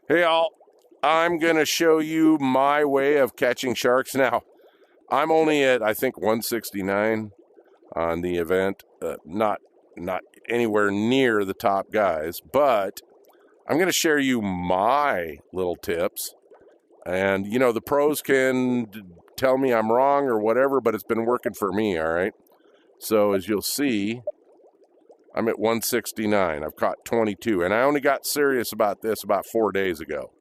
Hey all, I'm going to show you my way of catching sharks. Now, I'm only at, I think, 169 on the event. Not anywhere near the top guys, but I'm going to share you my little tips. And, you know, the pros can tell me I'm wrong or whatever, but it's been working for me, all right? So as you'll see, I'm at 169. I've caught 22, and I only got serious about this about 4 days ago.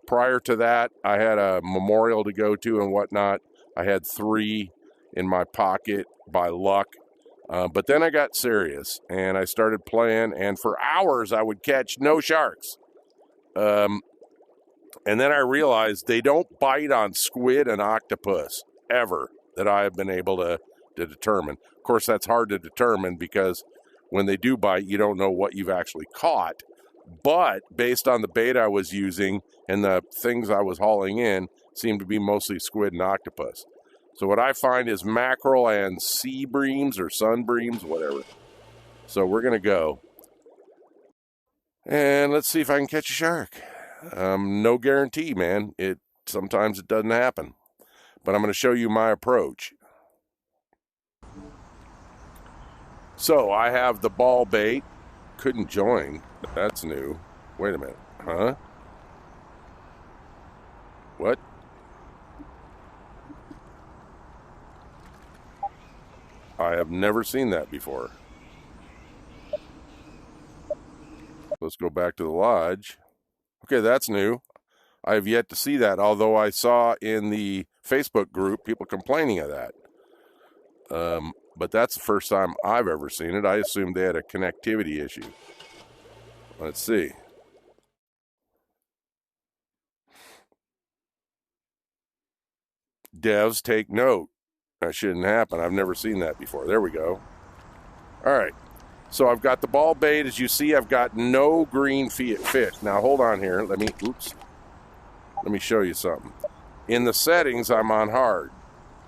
Prior to that, I had a memorial to go to and whatnot. I had 3 in my pocket by luck. But then I got serious, and I started playing, and for hours I would catch no sharks. And then I realized they don't bite on squid and octopus, ever, that I have been able to determine. Of course, that's hard to determine because when they do bite, you don't know what you've actually caught. But based on the bait I was using and the things I was hauling in, seemed to be mostly squid and octopus. So what I find is mackerel and sea breams or sunbreams, whatever. So we're going to go. And let's see if I can catch a shark. No guarantee, man. Sometimes it doesn't happen. But I'm going to show you my approach. So I have the ball bait. Couldn't join. That's new. Wait a minute. Huh? What? I have never seen that before. Let's go back to the lodge. Okay, that's new. I have yet to see that, although I saw in the Facebook group people complaining of that. But that's the first time I've ever seen it. I assumed they had a connectivity issue. Let's see. Devs, take note. That shouldn't happen. I've never seen that before. There we go. All right. So I've got the ball bait. As you see, I've got no green fish. Now, hold on here. Let me show you something. In the settings, I'm on hard.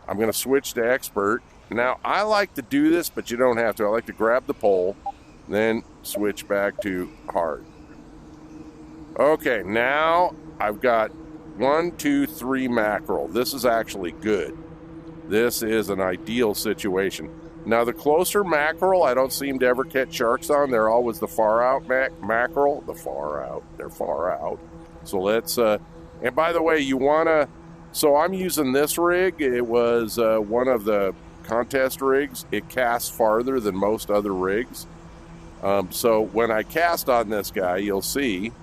I'm going to switch to expert. Now, I like to do this, but you don't have to. I like to grab the pole, then switch back to hard. Okay, now I've got 1, 2, 3 mackerel. This is actually good. This is an ideal situation. Now, the closer mackerel, I don't seem to ever catch sharks on. They're always the far out mackerel. The far out. They're far out. So let's, and by the way, you want to, so I'm using this rig. It was one of the contest rigs. It casts farther than most other rigs. So when I cast on this guy, you'll see,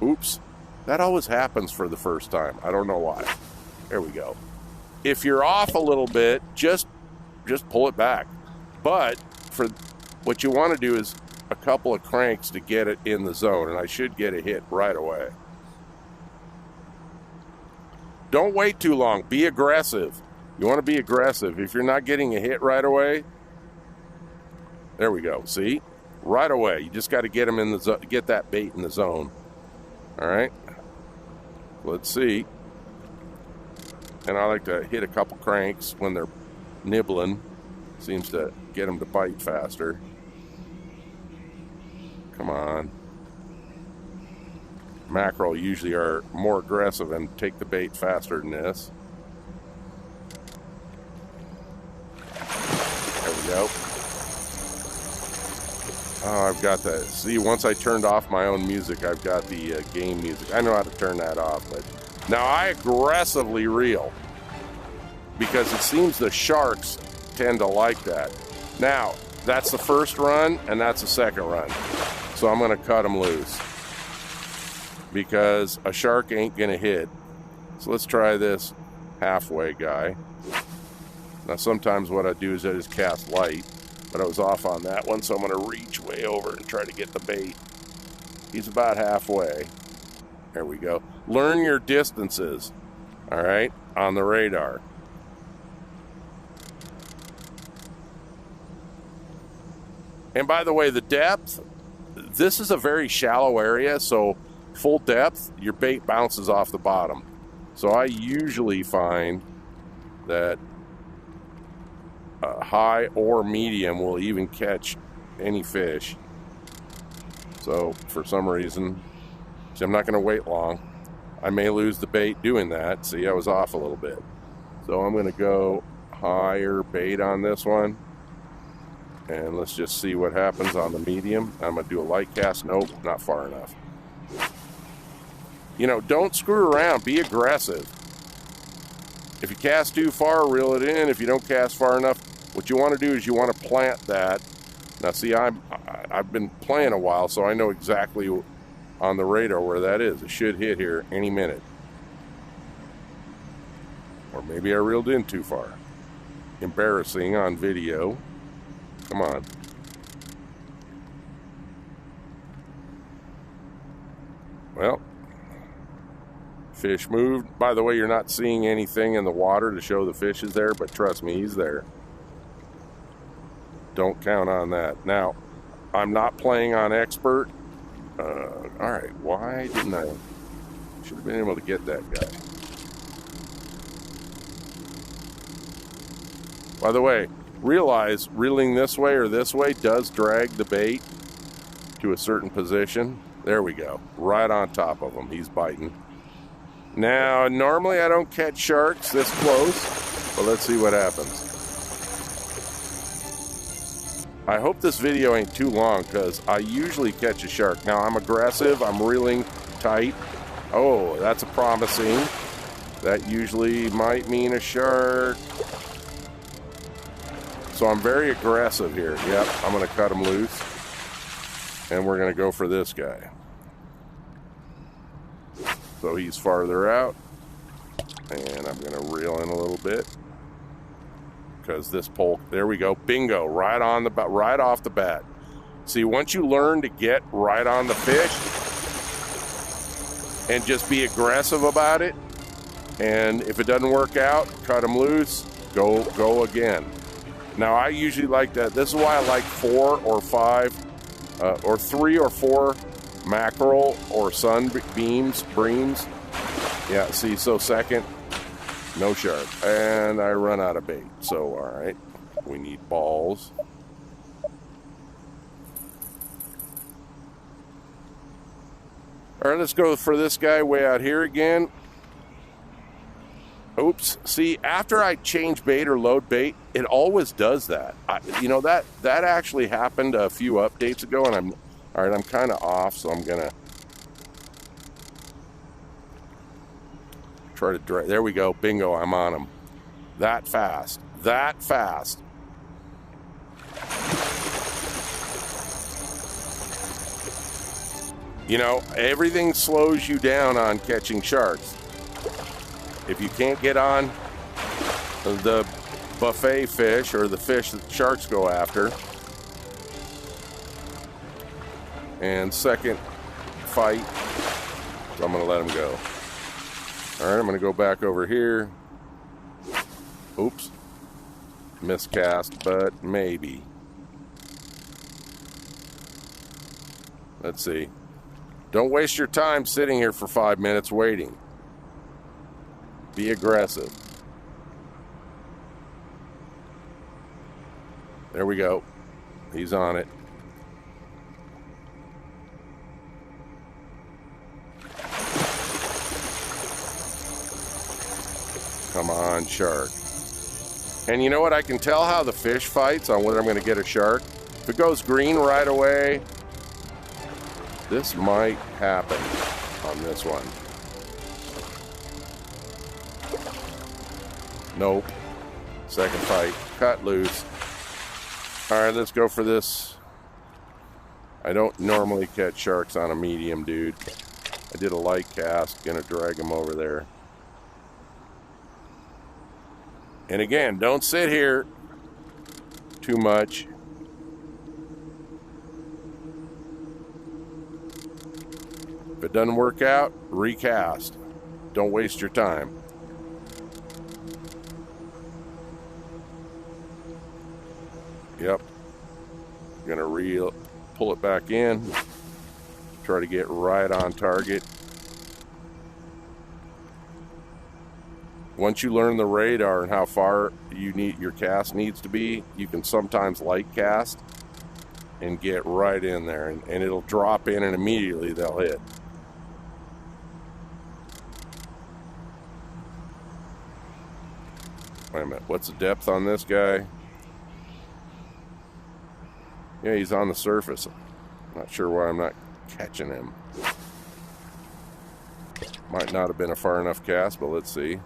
oops, that always happens for the first time. I don't know why. There we go. If you're off a little bit, just pull it back. But for what you want to do is a couple of cranks to get it in the zone, and I should get a hit right away. Don't wait too long. Be aggressive. You want to be aggressive. If you're not getting a hit right away, there we go. See? Right away. You just got to get them in the get that bait in the zone. All right? Let's see. And I like to hit a couple cranks when they're nibbling. Seems to get them to bite faster. Come on. Mackerel usually are more aggressive and take the bait faster than this. There we go. Oh, I've got that. See, once I turned off my own music, I've got the game music. I know how to turn that off, but now I aggressively reel because it seems the sharks tend to like that. Now, that's the first run and that's the second run. So I'm going to cut them loose because a shark ain't going to hit. So let's try this halfway guy. Now, sometimes what I do is I just cast light, but I was off on that one, so I'm going to reach way over and try to get the bait. He's about halfway. There we go. Learn your distances, all right, on the radar. And by the way, the depth, this is a very shallow area, so full depth, your bait bounces off the bottom. So I usually find that high or medium will even catch any fish. So for some reason, I'm not going to wait long. I may lose the bait doing that. See, I was off a little bit. So I'm going to go higher bait on this one. And let's just see what happens on the medium. I'm going to do a light cast. Nope, not far enough. You know, don't screw around. Be aggressive. If you cast too far, reel it in. If you don't cast far enough, what you want to do is you want to plant that. Now, see, I've been playing a while, so I know exactly on the radar where that is. It should hit here any minute. Or maybe I reeled in too far. Embarrassing on video. Come on. Well, fish moved. By the way, you're not seeing anything in the water to show the fish is there, but trust me, he's there. Don't count on that. Now, I'm not playing on expert. All right, why didn't I? Should have been able to get that guy. By the way, realize reeling this way or this way does drag the bait to a certain position. There we go. Right on top of him. He's biting. Now, normally I don't catch sharks this close, but let's see what happens. I hope this video ain't too long because I usually catch a shark. Now, I'm aggressive. I'm reeling tight. Oh, that's a promising. That usually might mean a shark. So I'm very aggressive here. Yep, I'm going to cut him loose. And we're going to go for this guy. So he's farther out. And I'm going to reel in a little bit. Because this pole, there we go. Bingo, right off the bat. See, once you learn to get right on the fish and just be aggressive about it, and if it doesn't work out, cut them loose, go again. Now, I usually like that. This is why I like 4 or 5 or 3 or 4 mackerel or sunbeams, breams. Yeah, see, so second, no shark. And I run out of bait. So, all right, we need balls. All right, let's go for this guy way out here again. Oops. See, after I change bait or load bait, it always does that. You know, that actually happened a few updates ago, and I'm kind of off, so I'm going to try to drag. There we go. Bingo, I'm on him. That fast. That fast. You know, everything slows you down on catching sharks. If you can't get on the buffet fish or the fish that sharks go after, and second fight, so I'm going to let him go. All right, I'm going to go back over here. Oops. Miscast, but maybe. Let's see. Don't waste your time sitting here for 5 minutes waiting. Be aggressive. There we go. He's on it. Come on, shark. And you know what? I can tell how the fish fights on whether I'm going to get a shark. If it goes green right away, this might happen on this one. Nope. Second fight. Cut loose. All right, let's go for this. I don't normally catch sharks on a medium, dude. I did a light cast. Gonna drag him over there. And again, don't sit here too much. If it doesn't work out, recast. Don't waste your time. Yep. Gonna pull it back in. Try to get right on target. Once you learn the radar and how far your cast needs to be, you can sometimes light cast and get right in there, and it'll drop in and immediately they'll hit. Wait a minute. What's the depth on this guy? Yeah, he's on the surface. Not sure why I'm not catching him. Might not have been a far enough cast, but let's see.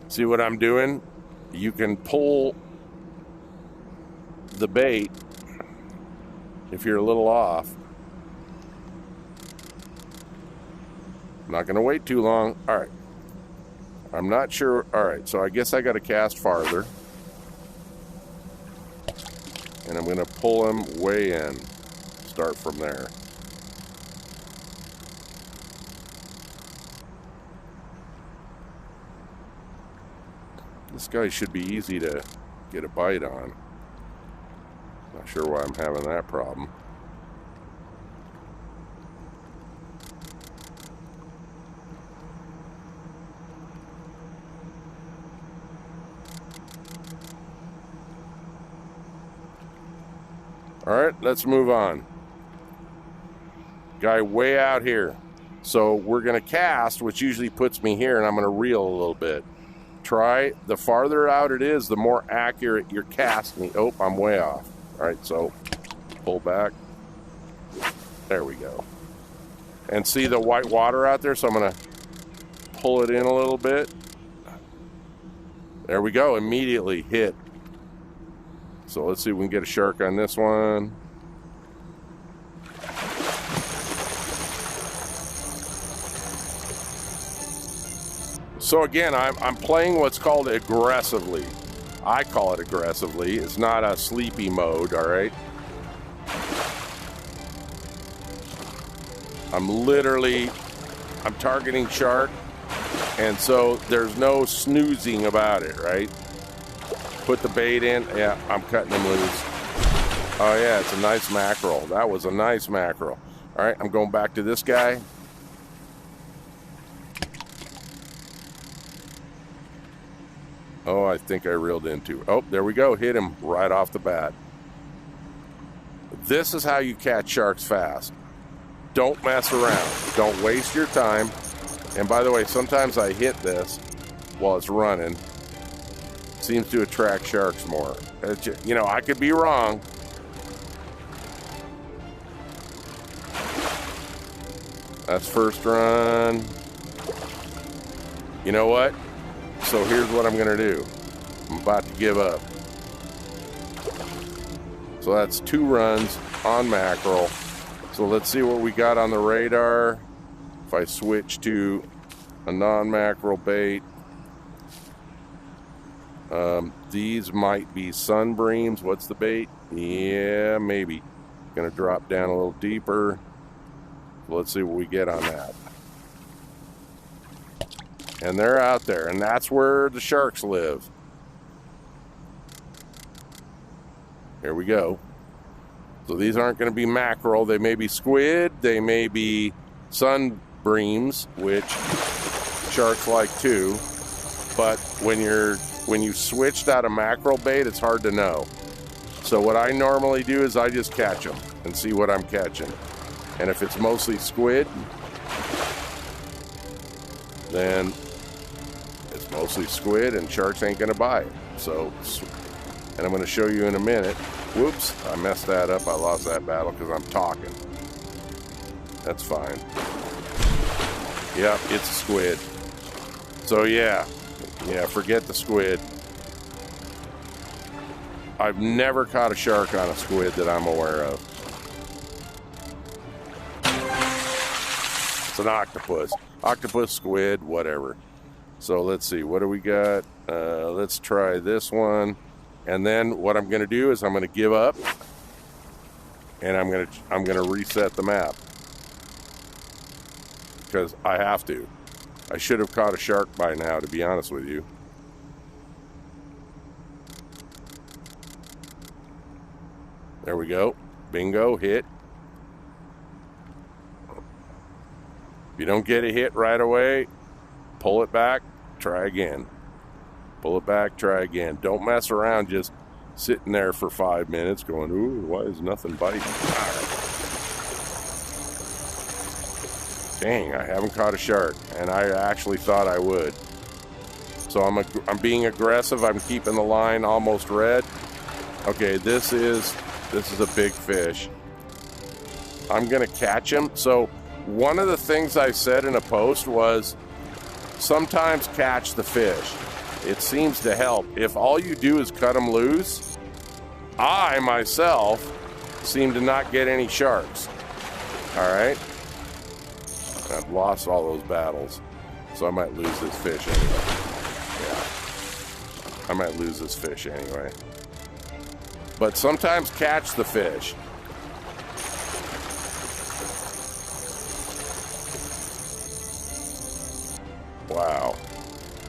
See what I'm doing? You can pull the bait if you're a little off. I'm not going to wait too long. All right. I'm not sure. All right, so I guess I got to cast farther. And I'm going to pull him way in. Start from there. This guy should be easy to get a bite on. Not sure why I'm having that problem. All right, let's move on. Guy way out here. So we're going to cast, which usually puts me here, and I'm going to reel a little bit. Try, the farther out it is, the more accurate your casting. Oh, I'm way off. All right, so pull back. There we go. And see the white water out there? So I'm going to pull it in a little bit. There we go, immediately hit. So let's see if we can get a shark on this one. So again, I'm playing what's called aggressively. I call it aggressively. It's not a sleepy mode, all right? I'm targeting shark, and so there's no snoozing about it, right? Put the bait in. Yeah, I'm cutting him loose. Oh yeah, it's a nice mackerel. That was a nice mackerel. All right, I'm going back to this guy. Oh, I think I reeled into. Oh, there we go. Hit him right off the bat. This is how you catch sharks fast. Don't mess around. Don't waste your time. And by the way, sometimes I hit this while it's running. Seems to attract sharks more. You know, I could be wrong. That's first run. You know what? So here's what I'm going to do. I'm about to give up. So that's 2 runs on mackerel. So let's see what we got on the radar. If I switch to a non-mackerel bait. These might be sunbreams. What's the bait? Yeah, maybe. Going to drop down a little deeper. Let's see what we get on that. And they're out there, and that's where the sharks live. Here we go. So these aren't going to be mackerel. They may be squid. They may be sunbreams, which sharks like too. But when you switched out a mackerel bait, it's hard to know. So what I normally do is I just catch them and see what I'm catching. And if it's mostly squid, then it's mostly squid and sharks ain't gonna buy it. So, and I'm gonna show you in a minute. Whoops, I messed that up. I lost that battle because I'm talking. That's fine. Yep, it's a squid. So yeah, forget the squid. I've never caught a shark on a squid that I'm aware of. It's an octopus. Octopus, squid, whatever. So let's see, what do we got? Let's try this one. And then what I'm gonna do is I'm gonna give up and I'm gonna reset the map. Because I have to. I should have caught a shark by now, to be honest with you. There we go. Bingo, hit. If you don't get a hit right away, pull it back, try again. Pull it back, try again. Don't mess around just sitting there for 5 minutes going, ooh, why is nothing biting? All right. Dang, I haven't caught a shark, and I actually thought I would. So I'm being aggressive. I'm keeping the line almost red. Okay, this is a big fish. I'm gonna catch him. So one of the things I said in a post was sometimes catch the fish. It seems to help. If all you do is cut them loose, I myself seem to not get any sharks. All right. I've lost all those battles, so I might lose this fish anyway. Yeah, I might lose this fish anyway. But sometimes catch the fish. Wow,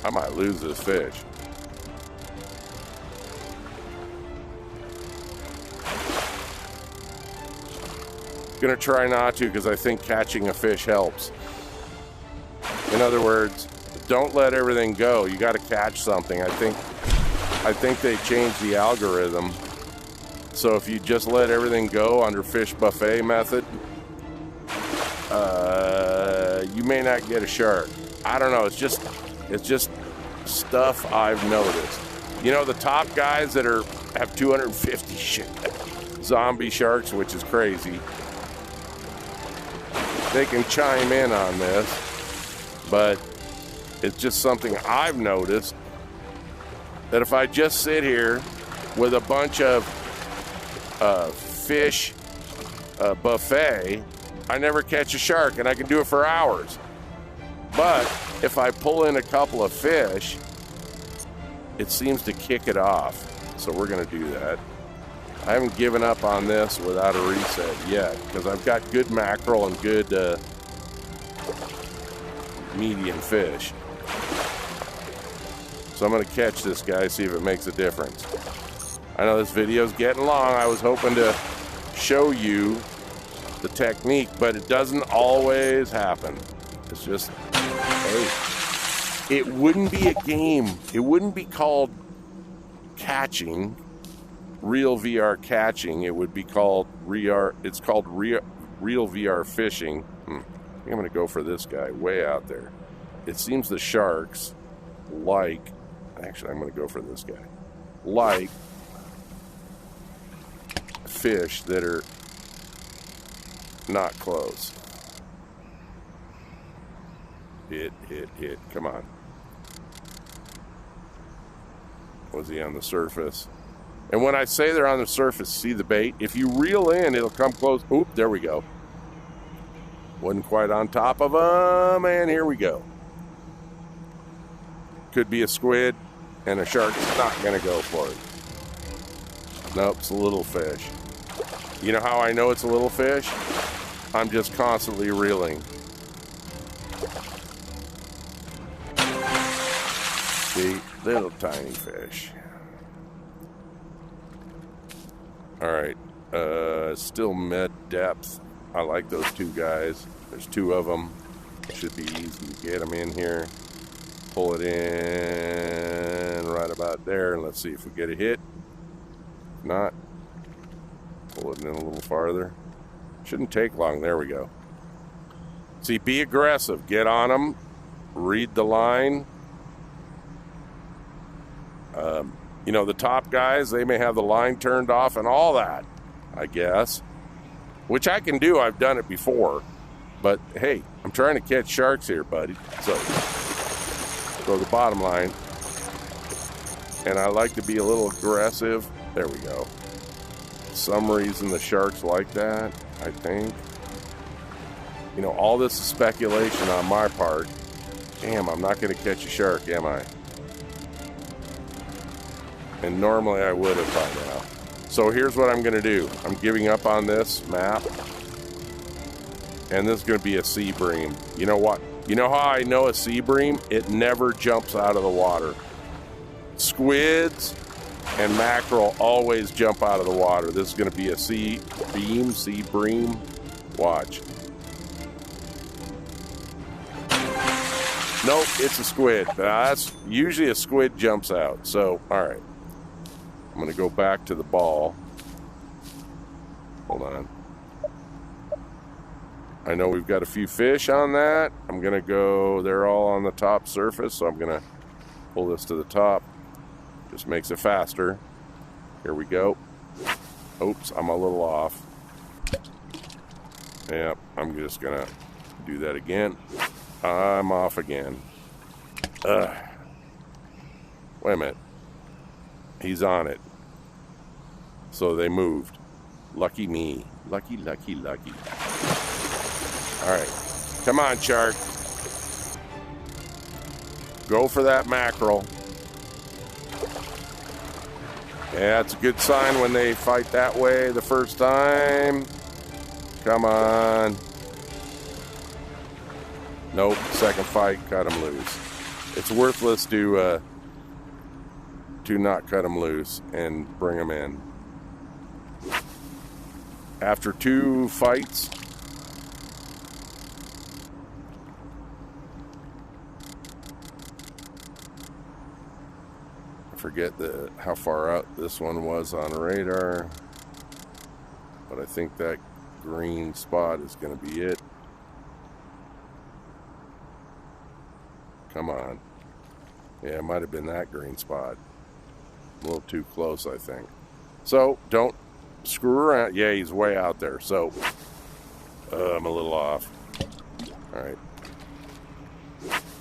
I might lose this fish. Gonna try not to, because I think catching a fish helps. In other words, don't let everything go. You got to catch something. I think they changed the algorithm. So if you just let everything go under fish buffet method, you may not get a shark. I don't know. It's just stuff I've noticed. You know, the top guys that have 250 zombie sharks, which is crazy. They can chime in on this, but it's just something I've noticed, that if I just sit here with a bunch of fish buffet, I never catch a shark, and I can do it for hours. But if I pull in a couple of fish, it seems to kick it off. So we're going to do that. I haven't given up on this without a reset yet, because I've got good mackerel and good medium fish. So I'm going to catch this guy, see if it makes a difference. I know this video's getting long. I was hoping to show you the technique, but it doesn't always happen. It's just, hey, it wouldn't be a game. It wouldn't be called catching. Real VR catching, it would be called it's called real VR fishing. I think I'm going to go for this guy way out there. It seems the sharks actually I'm going to go for this guy, like fish that are not close. Hit, come on. Was he on the surface? And when I say they're on the surface, see the bait? If you reel in, it'll come close. Oop, there we go. Wasn't quite on top of them, and here we go. Could be a squid, and a shark's not going to go for it. Nope, it's a little fish. You know how I know it's a little fish? I'm just constantly reeling. See, little tiny fish. All right, still mid depth. I like those two guys. There's two of them. Should be easy to get them in here. Pull it in right about there, and let's see if we get a hit. If not, pull it in a little farther. Shouldn't take long. There we go. See, be aggressive. Get on them. Read the line. You know, the top guys, they may have the line turned off and all that, I guess. Which I can do. I've done it before. But, hey, I'm trying to catch sharks here, buddy. So the bottom line. And I like to be a little aggressive. There we go. For some reason, the sharks like that, I think. You know, all this is speculation on my part. Damn, I'm not going to catch a shark, am I? And normally I would have by now. So here's what I'm going to do. I'm giving up on this map. And this is going to be a sea bream. You know what? You know how I know a sea bream? It never jumps out of the water. Squids and mackerel always jump out of the water. This is going to be a sea bream. Watch. Nope, it's a squid. That's usually a squid jumps out. So, all right. I'm going to go back to the ball. Hold on. I know we've got a few fish on that. I'm going to go, they're all on the top surface, so I'm going to pull this to the top. Just makes it faster. Here we go. Oops, I'm a little off. Yep, I'm just going to do that again. I'm off again. Wait a minute. He's on it. So they moved. Lucky me. Lucky, lucky, lucky. All right. Come on, shark. Go for that mackerel. Yeah, it's a good sign when they fight that way the first time. Come on. Nope, second fight, cut him loose. It's worthless to not cut him loose and bring him in. After 2 fights, I forget how far out this one was on radar, but I think that green spot is going to be it. Come on. Yeah, it might have been that green spot. A little too close, I think. So, don't screw around. Yeah, he's way out there. So, I'm a little off. All right.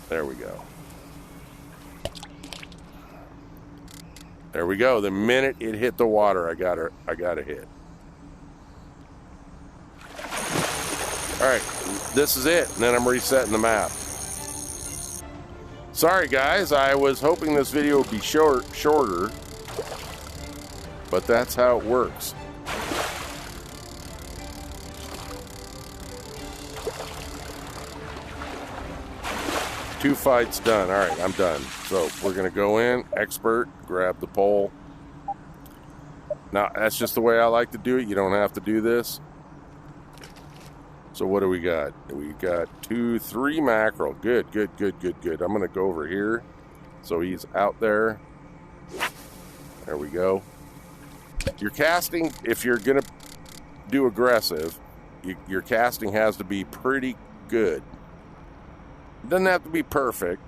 There we go. There we go. The minute it hit the water, I got a hit. All right. This is it. And then I'm resetting the map. Sorry, guys. I was hoping this video would be shorter. But that's how it works. Two fights done. All right, I'm done. So we're going to go in, expert, grab the pole. Now, that's just the way I like to do it. You don't have to do this. So what do we got? We got 2, 3 mackerel. Good, good, good, good, good. I'm going to go over here. So he's out there. There we go. Your casting, if you're going to do aggressive, your casting has to be pretty good. It doesn't have to be perfect.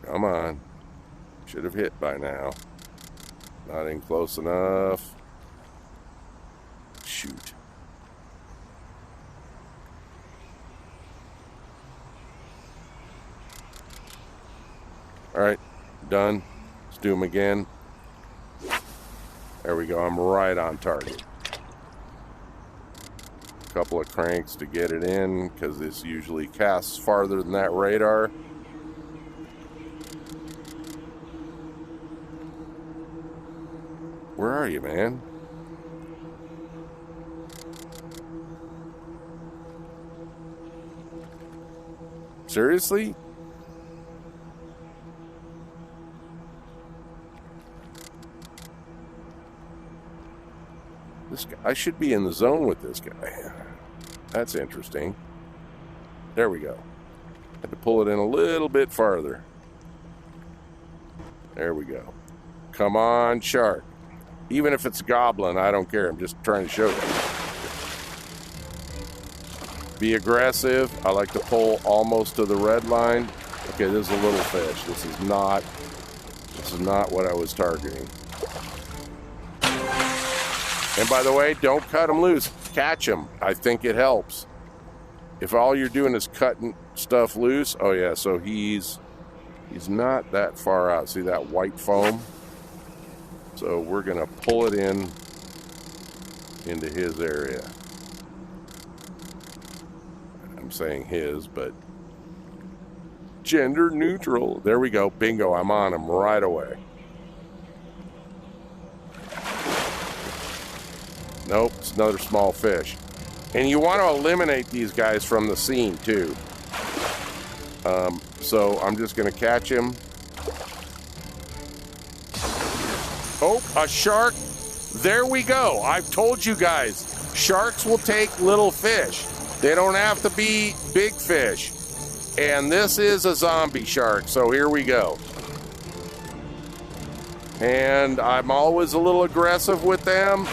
Come on. Should have hit by now. Not in close enough. Shoot. All right. Done. Let's do them again. There we go. I'm right on target. Couple of cranks to get it in because this usually casts farther than that radar. Where are you, man? Seriously? This guy, I should be in the zone with this guy. That's interesting. There we go. Had to pull it in a little bit farther. There we go. Come on, shark. Even if it's goblin, I don't care. I'm just trying to show you. Be aggressive. I like to pull almost to the red line. Okay, this is a little fish. This is not what I was targeting. And by the way, don't cut them loose. Catch them. I think it helps. If all you're doing is cutting stuff loose, oh yeah, so he's not that far out. See that white foam? So we're going to pull it into his area. I'm saying his, but gender neutral. There we go. Bingo. I'm on him right away. Nope, it's another small fish. And you want to eliminate these guys from the scene, too. So I'm just going to catch him. Oh, a shark. There we go. I've told you guys, sharks will take little fish. They don't have to be big fish. And this is a zombie shark, so here we go. And I'm always a little aggressive with them.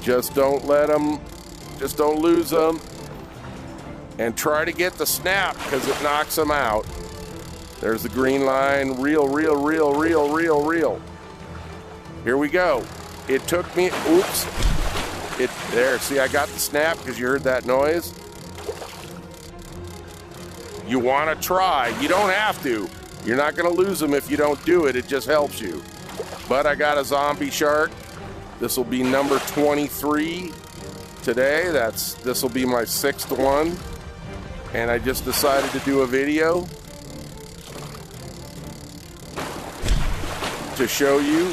Just don't let them, just don't lose them. And try to get the snap because it knocks them out. There's the green line. Reel, reel, reel, reel, reel, reel. Here we go. It took me, oops. There, see, I got the snap because you heard that noise. You want to try. You don't have to. You're not going to lose them if you don't do it. It just helps you. But I got a zombie shark. This will be number 23 today. This will be my 6th one. And I just decided to do a video to show you.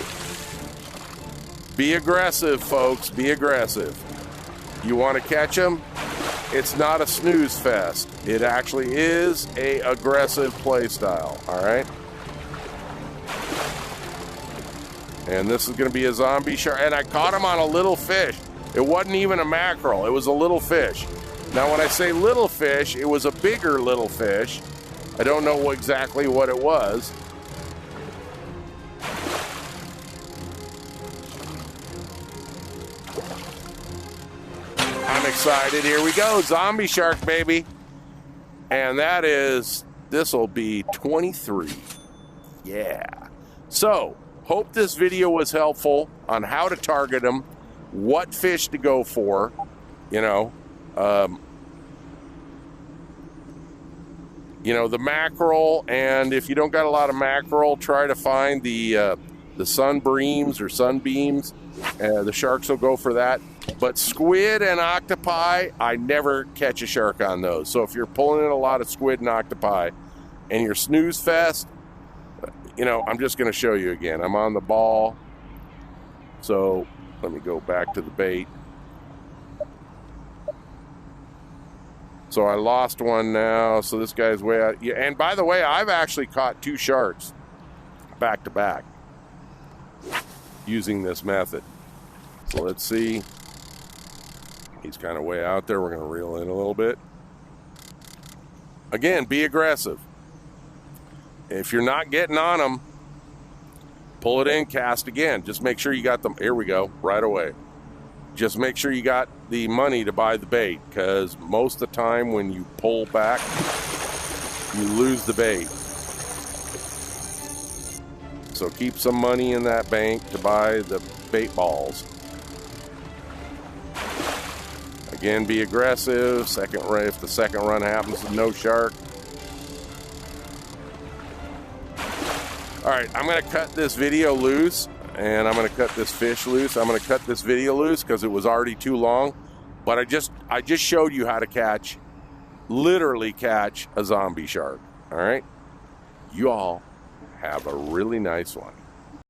Be aggressive, folks. Be aggressive. You want to catch them? It's not a snooze fest. It actually is a aggressive play style, all right? And this is going to be a zombie shark. And I caught him on a little fish. It wasn't even a mackerel. It was a little fish. Now, when I say little fish, it was a bigger little fish. I don't know exactly what it was. I'm excited. Here we go. Zombie shark, baby. And this will be 23. Yeah. So, hope this video was helpful on how to target them, what fish to go for, the mackerel, and if you don't got a lot of mackerel, try to find the sunbeams or sunbeams. The sharks will go for that. But squid and octopi, I never catch a shark on those. So if you're pulling in a lot of squid and octopi and you're snooze fest, I'm just going to show you again. I'm on the ball. So let me go back to the bait. So I lost one now. So this guy's way out. Yeah, and by the way, I've actually caught 2 sharks back to back using this method. So let's see. He's kind of way out there. We're going to reel in a little bit. Again, be aggressive. If you're not getting on them, pull it in, cast again. Just make sure you got them. Here we go, right away. Just make sure you got the money to buy the bait, because most of the time when you pull back, you lose the bait. So keep some money in that bank to buy the bait balls. Again, be aggressive. Second run, if the second run happens with no shark. All right, I'm going to cut this video loose, and I'm going to cut this fish loose. I'm going to cut this video loose because it was already too long. But I just showed you how to literally catch a zombie shark. All right? You all have a really nice one.